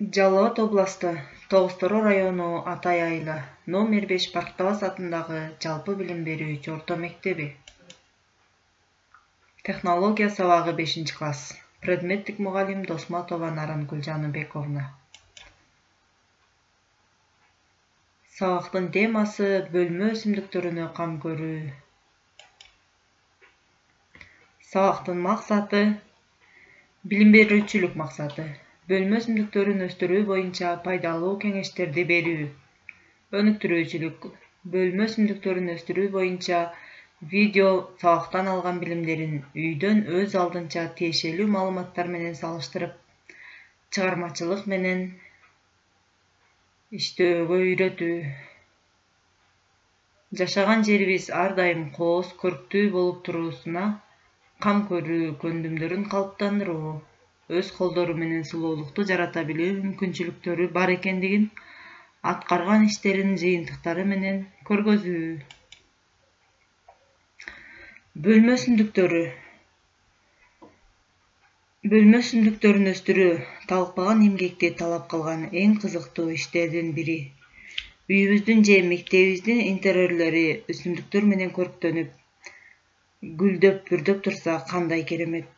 Жалал Абад областы, Тоғызтары району Атай айылы, номер 5 Парктабас атындагы жалпы билим берүүчү орто мектеби. Технология сабагы 5-класс. Предметтик мугалим Досматова Нарамкүл Жаныбековна. Сабактын темасы бөлмө өсүмдүктөрүнө кам көрүү. Сабактын максаты билим берүүчүлүк максаты. Бөлмө өсүмдүктөрүн өстүрүү боюнча пайдалуу кеңештерди берүү. Өнүктүрүүчүлүк. Бөлмө өсүмдүктөрүн өстүрүү боюнча видео сабактан алган билимдерин үйдөн өз алдынча тиешелүү маалыматтар менен салыштырып, чыгармачылык менен иштөөгө үйрөтүү. Жашаган жерибиз ар дайым кооз, көрктүү болуп туруусуна кам көрүү көндүмдөрүн калыптандыруу, өз колдору менен сулуулукту жарата билүү мүмкүнчүлүктөрү бар экендигин аткарган иштерин жыйынтыктары менен көргөзүү. Бөлмө өсүмдүктөрү. Бөлмө өсүмдүктөрүн өстүрүү талыкпаган эмгекти талап кылган эң кызыктуу иштердин бири. Үйүбүздүн же мектебибиздин интерьерлери өсүмдүктөр менен көрктөнүп, гүлдөп, бүрдөп турса кандай керемет.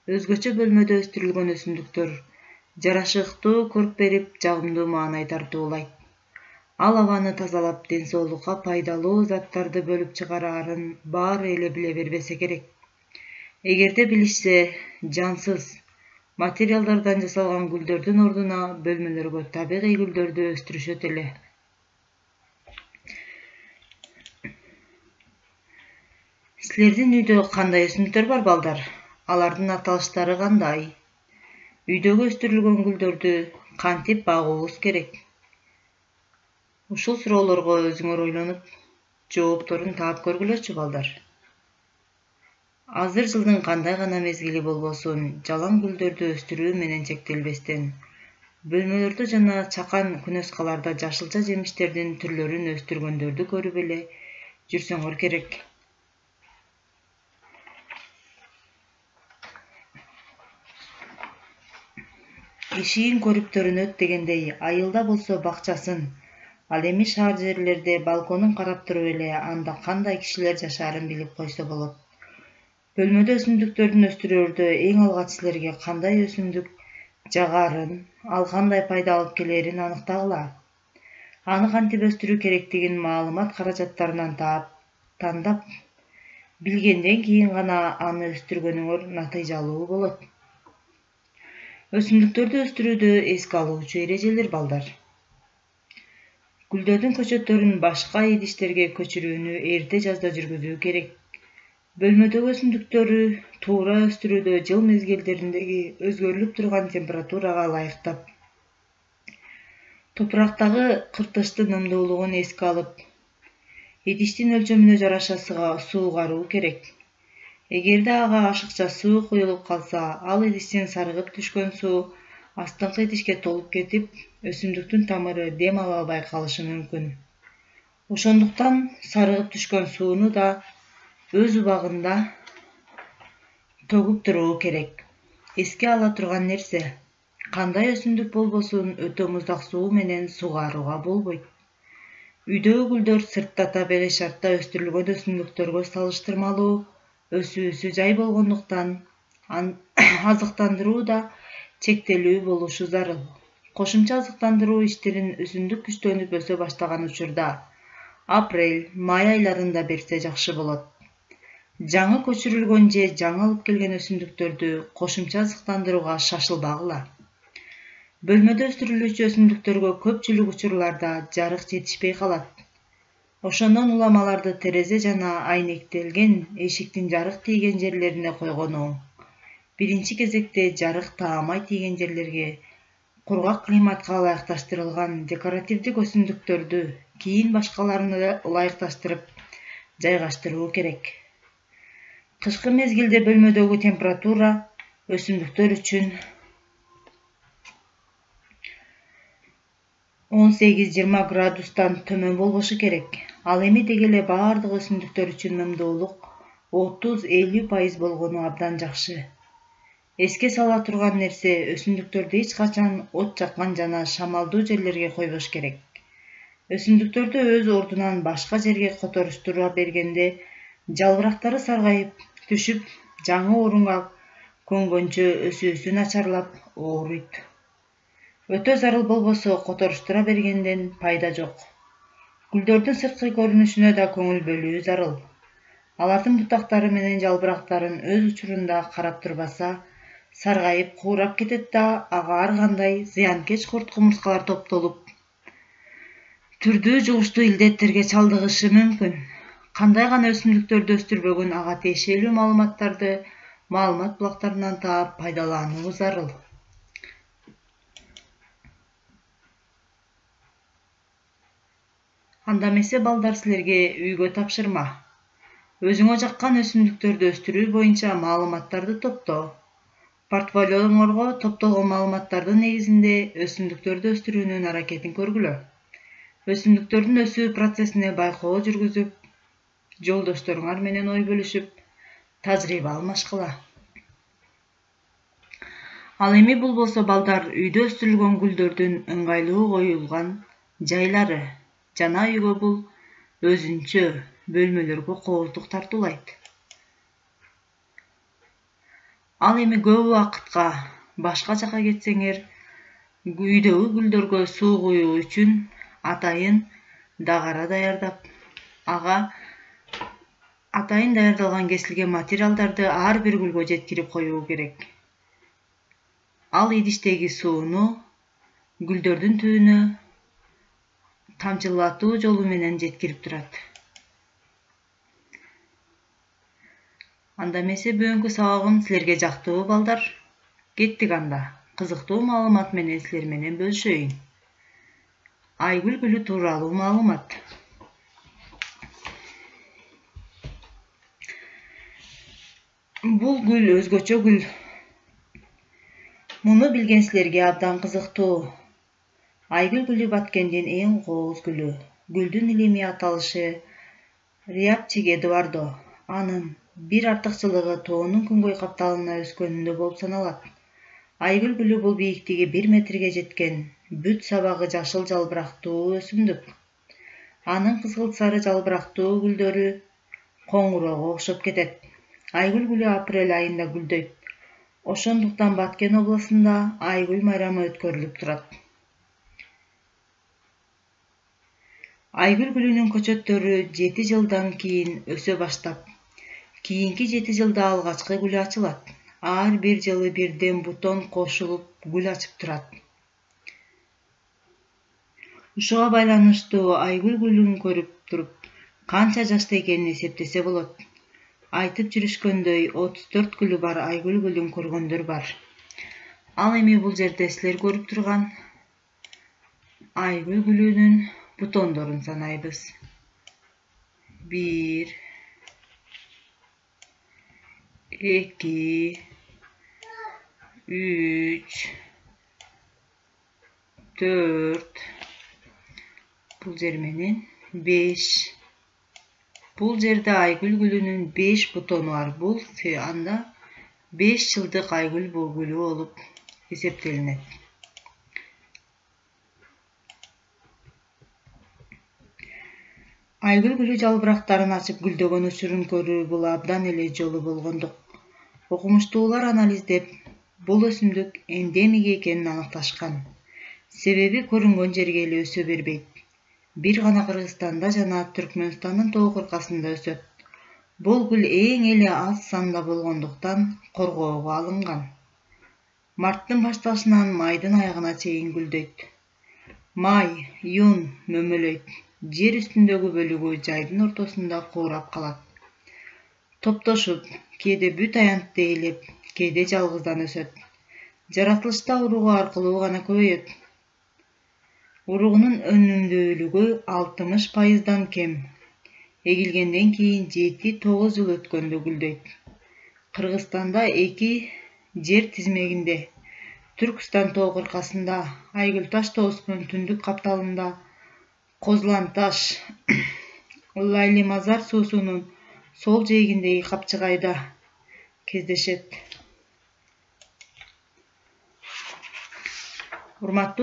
Өзгөчө бөлмөдө өстүрүлгөн өсүмдүктөр жарашыктуу көрк берип, жагымдуу маанай тартуулайт. Ал абаны тазалап, ден соолукка пайдалуу заттарды бөлүп чыгараарын баары эле биле бербесе керек. Эгерде билишсе, жансыз материалдардан жасалган гүлдөрдүн ордуна бөлмөлөргө табигый гүлдөрдү өстүрүшөт эле. Силердин үйдө кандай өсүмдүктөр бар балдар? Алардын аталыштары кандай? Үйдөгү өстүрүлгөн гүлдөрдү кантип багуубуз керек? Ушул суроолорго өзүңөр ойлонуп, жоопторун таап көргүлөчү балдар. Азыр жылдын кандай гана мезгили болбосун, жалаң гүлдөрдү өстүрүү менен чектелбестен, бөлмөлөрдө жана чакан күнөскаларда жашылча жемиштердин түрлөрүн өстүргөндөрдү көрүп эле жүрсөңөр керек. Эшигин көрүп төрүнөт дегендей, айылда болсо бакчасын, ал эми шаар жерлерде балконун карап туруп эле анда кандай кишилер жашаарын билип койсо болот. Бөлмөдө өсүмдүктөрдүн өстүрүүрдө эң алгач силерге кандай өсүмдүк жагаарын, ал кандай пайда алып келээрин аныктагыла. Аны кантип өстүрүү керектигин маалымат каражаттарынан тандап билгенден кийин гана аны өстүргөнүңөр натыйжалуу болот. Өсүмдүктөрдү өстүрүүдө эске алуучу эрежелер балдар. Гүлдөрдүн көчөттөрүн башка идиштерге көчүрүүнү эрте жазда жүргүзүү керек. Бөлмөдөгү өсүмдүктөрү туура өстүрүүдө жыл мезгилдериндеги өзгөрүлүп турган температурага ылайыктап, топурактагы кыртыштын ымдуулугун эске алып, идиштин өлчөмүнө жараша суугаруу керек. Эгерде ага ашыкча суу куюлуп калса, ал идиштен сарыгып түшкөн суу астыңкы идишке толуп кетип, өсүмдүктүн тамыры дем ала албай калышы мүмкүн. Ошондуктан сарыгып түшкөн сууну да өз убагында төгүп туруу керек. Эске ала турган нерсе, кандай өсүмдүк болбосун өтө муздак суу менен суугарууга болбойт. Үйдөгү гүлдөр сыртта табигый шартта өстүрүлгөн өсүмдүктөргө салыштырмалуу өсүүсү жай болгондуктан азыктандыруу да чектелүү болушу зарыл. Кошумча азыктандыруу иштерин өсүмдүк күчтөнүп өсө баштаган учурда, апрель-май айларында берсе жакшы болот. Жаңы көчүрүлгөн же жаңы алып келген өсүмдүктөрдү кошумча азыктандырууга шашылбагыла. Бөлмөдө өстүрүлүүчү өсүмдүктөргө көпчүлүк учурларда жарык жетишпей калат. Ошондон уламаларды терезе жана айнектелген эшиктин жарык тийген жерлерине койгон оң. Биринчи кезекте жарык таамай тийген жерлерге кургак климатка ылайыкташтырылган декоративдик өсүмдүктөрдү, кийин башкаларына ылайыкташтырып жайгаштыруу керек. Кышкы мезгилде бөлмөдөгү температура өсүмдүктөр үчүн 18-20 градустан төмөн болбошу керек. Ал эми деги эле баардык өсүмдүктөр үчүн ымдуулук 30-50% болгону абдан жакшы. Эске сала турган нерсе, өсүмдүктөрдү эч качан от жаккан жана шамалдуу жерлерге койбош керек. Өсүмдүктөрдү өз ордунан башка жерге которуштура бергенде жалбырактары саргайып түшүп, жаңы орунга көнгөнчө өсүүсү начарлап ооруйт. Өтө зарыл болбосо которуштура бергенден пайда жок. Гүлдөрдүн сырткы көрүнүшүнө да көңүл бөлүү зарыл. Алардын бутактары менен жалбырактарын өз учурунда карап турбаса, саргайып куурап кетет да, ага ар кандай зыянкеч курт-кумурскалар топтолуп, түрдүү жугуштуу илдеттерге чалдыгышы мүмкүн. Кандай гана өсүмдүктөрдү өстүрбөгүн ага тиешелүү маалыматтарды маалымат булактарынан таап пайдалануу зарыл. Анда эмесе балдар силерге үйгө тапшырма. Өзүңө жаккан өсүмдүктөрдү өстүрүү боюнча маалыматтарды топто. Портфолиоңорго топтолгон маалыматтардын негизинде өсүмдүктөрдү өстүрүүнүн аракетин көргүлө. Өсүмдүктөрдүн өсүү процессине байкоо жүргүзүп, жолдошторуңар менен ой бөлүшүп, тажрыйба алмашкыла. Ал эми бул болсо балдар үйдө өстүрүлгөн гүлдөрдүн ыңгайлуу коюлган жайлары жана үйгө бул өзүнчө бөлмөлөргө кооздук тартуулайт. Ал эми көп убакытка башка жака кетсеңер, үйдөгү гүлдөргө суу куюу үчүн атайын дагара даярдап, ага атайын даярдалган кесилген материалдарды ар бир гүлгө жеткирип коюу керек. Ал идиштеги сууну гүлдөрдүн түбүнө тамчылатуу жолу менен жеткирип турат. Анда эмесе бүгүнкү сабагым силерге жактыбы балдар? Кеттик анда. Кызыктуу маалымат менен силер менен бөлүшөйүн. Айгүл гүлү тууралуу маалымат. Бул гүл өзгөчө гүл. Муну билген силерге абдан кызыктуу. Айгүл гүлү Баткендин эң кооз гүлү. Гүлдүн илимий аталышы Рябчик Эдуардо. Анын бир артыкчылыгы тоонун күнгөй капталына өскөнүндө болуп саналат. Айгүл гүлү бул бийиктиги 1 метрге жеткен, бүт сабагы жашыл жалбырактуу өсүмдүк. Анын кызгылт сары жалбырактуу гүлдөрү коңуроого окшоп кетет. Айгүл гүлү апрель айында гүлдөйт. Ошондуктан Баткен областында айгүл майрамы өткөрүлүп турат. Айгүл гүлүнүн көчөттөрү 7 жылдан кийин өсө баштап, кийинки 7 жылда алгачкы гүлү ачылат. Ар бир жылы бирден бутон кошулуп гүл ачып турат. Ушуга байланыштуу айгүл гүлүн көрүп туруп, канча жашта экенин эсептесе болот. Айтып жүрүшкөндөй 34 гүлү бар айгүл гүлүн көргөндөр бар. Ал эми бул жерде силер көрүп турган айгүл гүлүнүн бутондорун санайбыз. 1, 2, 3, 4, бул жер менен 5. Бул жерде айгүл гүлүнүн 5 бутону бар. Бул анда 5 жылдык айгүл гүлү болуп эсептелинет. Айгүл гүлү жалбырактарын ачып гүлдөгөн учурун көрүү бул абдан эле жолу болгондук. Окумуштуулар анализдеп, бул өсүмдүк эндемик экенин аныкташкан. Себеби көрүнгөн жерге эле өсө бербейт. Бир гана Кыргызстанда жана Түркмөнстандын тоо кыркасында өсөт. Бул гүл эң эле аз санда болгондуктан коргоого алынган. Марттын башталышынан майдын аягына чейин гүлдөйт. Май, июнь мөмөлөйт. Жер үстүндөгү бөлүгү жайдын ортосунда куурап калат. Топтошуп, кээде бүт аянтты ээлеп, кээде жалгыздан өсөт. Жаратылышта уругу аркылуу гана көбөйөт. Уругунун өнүмдүүлүгү 60% кем. Эгилгенден кийин 7-9 жыл өткөндө гүлдөйт. Кыргызстанда 2 жер тизмегинде, Түркстан тоо кыркасында, Айгүлташ тоосунун түндүк капталында, Козланташ, Лайлимазар суусунун сол жээгиндеги Капчыгайда кездешет. урматтуу